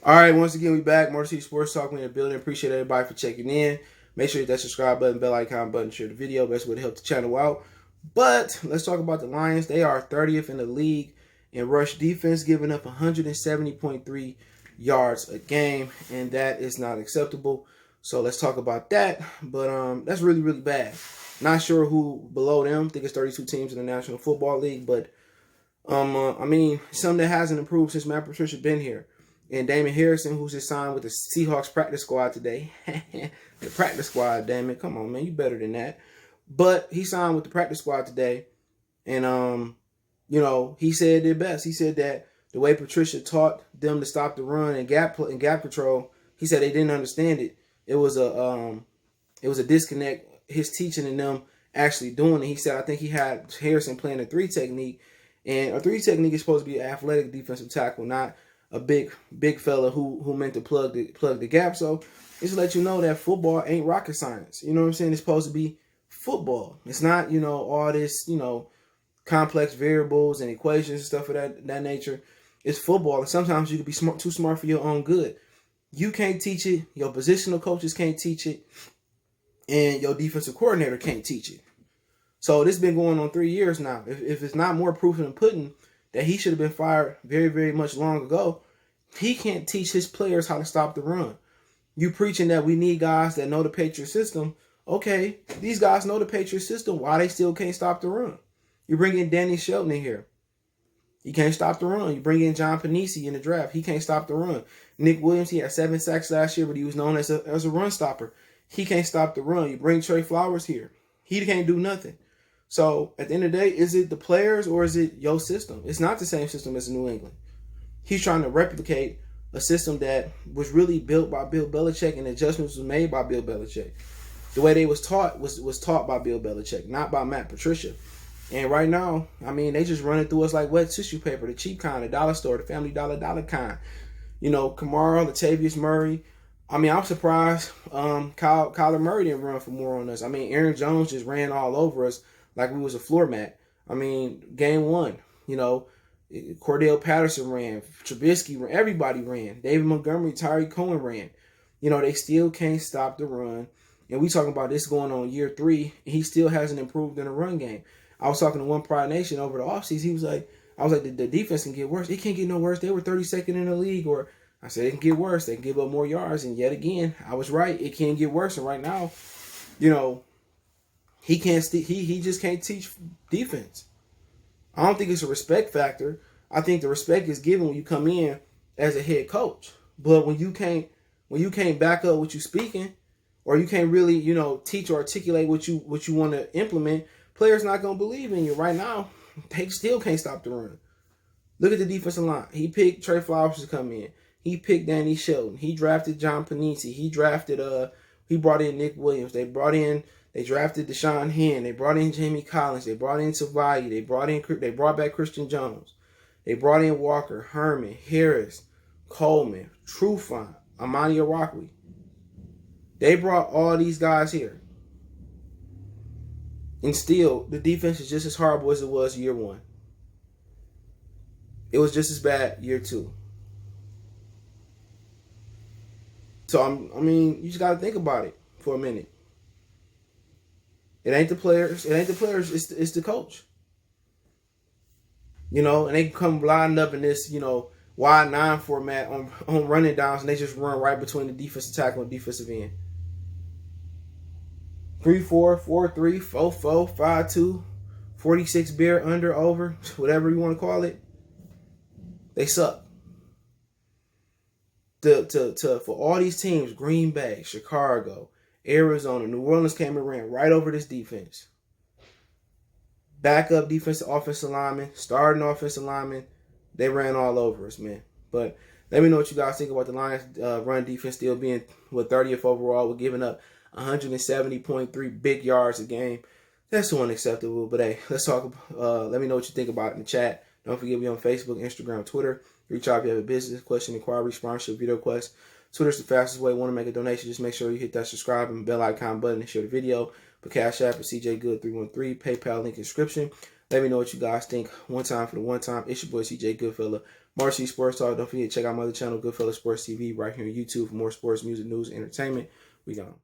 All right, once again, we back. Motor City Sports Talk. We in the building. Appreciate everybody for checking in. Make sure you hit that subscribe button, bell icon button, share the video. Best way to help the channel out. But let's talk about the Lions. They are 30th in the league in rush defense, giving up 170.3 yards a game, and that is not acceptable. So let's talk about that. But that's really, really bad. Not sure who below them. I think it's 32 teams in the National Football League, but I mean, something that hasn't improved since Matt Patricia been here. And Damon Harrison, who's just signed with the Seahawks practice squad today. The practice squad, damn it. Come on, man. You better than that. But he signed with the practice squad today. And, you know, he said it best. He said that the way Patricia taught them to stop the run and gap control, he said they didn't understand it. It was a disconnect, his teaching and them actually doing it. He said, I think he had Harrison playing a 3 technique. And a 3 technique is supposed to be an athletic defensive tackle, not a big fella who meant to plug the gap. So it's to let you know that football ain't rocket science. You know what I'm saying? It's supposed to be football. It's not, you know, all this, you know, complex variables and equations and stuff of that nature. It's football. And sometimes you can be too smart for your own good. You can't teach it. Your positional coaches can't teach it. And your defensive coordinator can't teach it. So this has been going on 3 years now. If it's not more proof in the pudding that he should have been fired very, very much long ago, he can't teach his players how to stop the run. You preaching that we need guys that know the Patriot system. Okay, these guys know the Patriot system. Why they still can't stop the run? You bring in Danny Shelton in here. He can't stop the run. You bring in John Panisi in the draft. He can't stop the run. Nick Williams, he had 7 sacks last year, but he was known as a run stopper. He can't stop the run. You bring Trey Flowers here. He can't do nothing. So at the end of the day, is it the players or is it your system? It's not the same system as New England. He's trying to replicate a system that was really built by Bill Belichick and adjustments was made by Bill Belichick. The way they was taught was taught by Bill Belichick, not by Matt Patricia. And right now, I mean, they just running through us like wet tissue paper, the cheap kind, the dollar store, the Family Dollar kind. You know, Kamara, Latavius Murray. I mean, I'm surprised Kyler Murray didn't run for more on us. I mean, Aaron Jones just ran all over us like we was a floor mat. I mean, game 1, you know, Cordell Patterson ran, Trubisky ran, everybody ran. David Montgomery, Tyreek Cohen ran. You know, they still can't stop the run. And we talking about this going on year 3, and he still hasn't improved in the run game. I was talking to One Pride Nation over the offseason. He was like, I was like, the defense can get worse. It can't get no worse. They were 32nd in the league. Or I said, it can get worse. They can give up more yards. And yet again, I was right. It can get worse. And right now, you know, he just can't teach defense. I don't think it's a respect factor. I think the respect is given when you come in as a head coach. But when you can't back up what you're speaking, or you can't really, you know, teach or articulate what you want to implement, players not gonna believe in you. Right now, they still can't stop the run. Look at the defensive line. He picked Trey Flowers to come in. He picked Danny Shelton. He drafted John Panisi. He brought in Nick Williams. They drafted Deshaun Hen. They brought in Jamie Collins. They brought in Savai. They brought back Christian Jones. They brought in Walker, Herman, Harris, Coleman, Trufant, Amani Arakwe. They brought all these guys here. And still, the defense is just as horrible as it was year 1. It was just as bad year 2. So, I mean, you just got to think about it for a minute. It ain't the players. It's the coach. You know, and they come lined up in this, you know, wide 9 format on running downs, and they just run right between the defensive tackle and defensive end. 3-4, 4-3, 4-4, 5-2, 46 bear under, over, whatever you want to call it. They suck. For all these teams, Green Bay, Chicago, Arizona, New Orleans came and ran right over this defense. Backup defensive offensive lineman, starting offensive lineman, they ran all over us, man. But let me know what you guys think about the Lions run defense still being 30th overall. We're giving up 170.3 big yards a game. That's so unacceptable. But hey, let's talk. Let me know what you think about it in the chat. Don't forget me on Facebook, Instagram, Twitter. Reach out if you have a business question, inquiry, sponsorship, video request. Twitter's the fastest way. Want to make a donation? Just make sure you hit that subscribe and bell icon button and share the video. But Cash App is CJ Good 313. PayPal link in description. Let me know what you guys think. One time for the one time. It's your boy CJ Goodfella. Marcy Sports Talk. Don't forget to check out my other channel, Goodfella Sports TV, right here on YouTube for more sports, music, news, and entertainment. We gone.